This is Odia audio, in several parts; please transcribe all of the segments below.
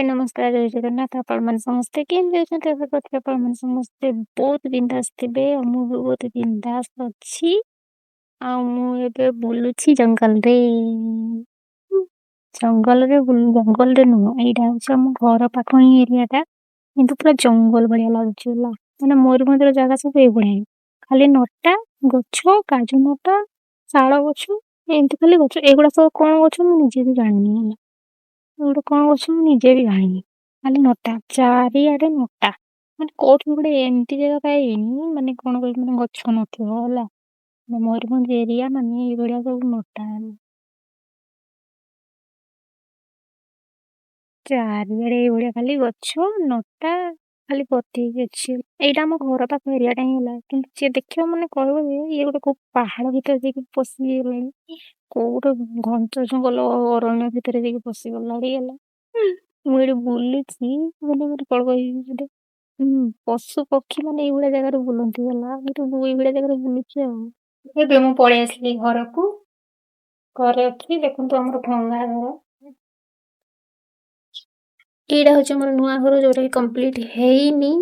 ହାଏ ନମସ୍କାର, ଜୟ ଜଗନ୍ନାଥ। ଆପଣମାନେ ସମସ୍ତେ କେମିତି ଅଛନ୍ତି? ଆଶା କରୁଛି ଆପଣମାନେ ସମସ୍ତେ ବହୁତ ବିନ୍ଦାସ ଥିବେ। ଆଉ ମୁଁ ବି ବହୁତ ବିନ୍ଦାସ ଅଛି। ଆଉ ମୁଁ ଏବେ ବୁଲୁଛି ଜଙ୍ଗଲରେ। ଜଙ୍ଗଲରେ ନୁହଁ, ଏଇଟା ହଉଛି ଆମ ଘର ପାଖ ହିଁ ଏରିଆଟା। କିନ୍ତୁ ପୁରା ଜଙ୍ଗଲ ଭଳିଆ ଲାଗୁଛି ହେଲା। ମାନେ ମୟୂରଭଞ୍ଜର ଜାଗା ସବୁ ଏଇଭଳିଆ ହିଁ। ଖାଲି ନଟା, ଗଛ, କାଜୁ ନଟା, ଶାଳ ଗଛ, ଏମିତି ଖାଲି ଗଛ। ଏଗୁଡା ସବୁ କଣ ଗଛ ମୁଁ ନିଜେ ବି ଜାଣିନି ହେଲା। ଏଗୁଡା କଣ ଗଛ ମୁଁ ନିଜେ ବି ଜାଣିନି। ଖାଲି ନଟା, ଚାରିଆଡେ ନଟା। ମାନେ କୋଉଠି ଗୋଟେ ଏମିତି ଜାଗା ପାଇନି ମାନେ କଣ କହିବି ମାନେ ଗଛ ନଥିବ ହେଲା। ମୟୂରଭଞ୍ଜ ଏରିଆ ମାନେ ଏଇଭଳିଆ ସବୁ ନଟା ହେଲା। ଚାରିଆଡେ ଏଇଭଳିଆ ଖାଲି ଗଛ, ନଟା, ଖାଲି ପୋତି ହେଇକି ଅଛି। ଏଇଟା ଆମ ଘର ପାଖ ଏରିଆଟା ହିଁ ହେଲା। କିନ୍ତୁ ଯିଏ ଦେଖିବ ମାନେ କହିବ ଯେ ଇଏ ଗୋଟେ କୋଉ ପାହାଡ ଭିତରେ ଯାଇକି ପଶିଗଲାଣି, କୋଉ ଗୋଟେ ଘଞ୍ଚ ଜଙ୍ଗଲ ଅରଣ୍ୟ ଭିତରେ ଯାଇକି ପଶିଗଲାଣି ହେଲା। ମୁଁ ଏଠି ବୁଲୁଛି ମାନେ ଗୋଟେ କଣ କହିବି ଗୋଟେ ପଶୁ ପକ୍ଷୀ ମାନେ ଏଇଭଳିଆ ଜାଗାରେ ବୁଲନ୍ତି ହେଲା। କିନ୍ତୁ ମୁଁ ଏଇଭଳିଆ ଜାଗାରେ ବୁଲୁଛି ଆଉ। ଏବେ ମୁଁ ପଳେଇ ଆସିଲି ଘରକୁ। ଘରେ ଅଛି, ଦେଖନ୍ତୁ ଆମର ଭଙ୍ଗା ଘର। ଏଇଟା ହଉଛି ଆମର ନୂଆ ଘର ଯୋଉଟା କି କମ୍ପ୍ଲିଟ ହେଇନି।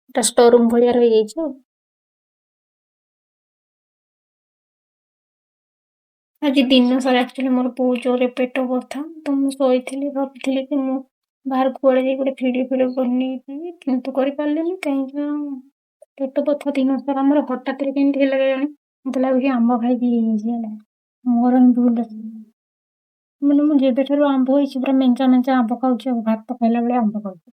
ଏଟା ଷ୍ଟୋର ରୁମ୍ ଭଳିଆ ରହିଯାଇଛି ଆଉ। ଆଜି ଦିନ ସାରା ଆକ୍ଚୁଆଲି ମୋର ବହୁତ ଜୋରରେ ପେଟ ବଥା, ତ ମୁଁ ଶୋଇଥିଲି, ଭାବୁଥିଲି କି ମୁଁ ବାହାରକୁ କୁଆଡେ ଯାଇ ଗୋଟେ ଭିଡିଓ ବନେଇବି, କିନ୍ତୁ କରିପାରିଲିନି କାହିଁକି ନା ପେଟ ବଥା ଦିନ ସାରା ଆମର ହଠାତରେ କେମିତି ହେଲା କେଜାଣି। ମତେ ଲାଗୁଛି ଆମ୍ବ ଖାଇକି ହେଇଯାଇଛି ହେଲା। ମୋର ହିଁ ଭୁଲ ଅଛି। ମାନେ ମୁଁ ଯେବେଠାରୁ ଆମ୍ବ ହେଇଛି ପୁରା ମେଞ୍ଚା ମେଞ୍ଚା ଆମ୍ବ ଖାଉଛି ଆଉ, ଭାତ ଖାଇଲା ବେଳେ ଆମ୍ବ ଖାଉଛି।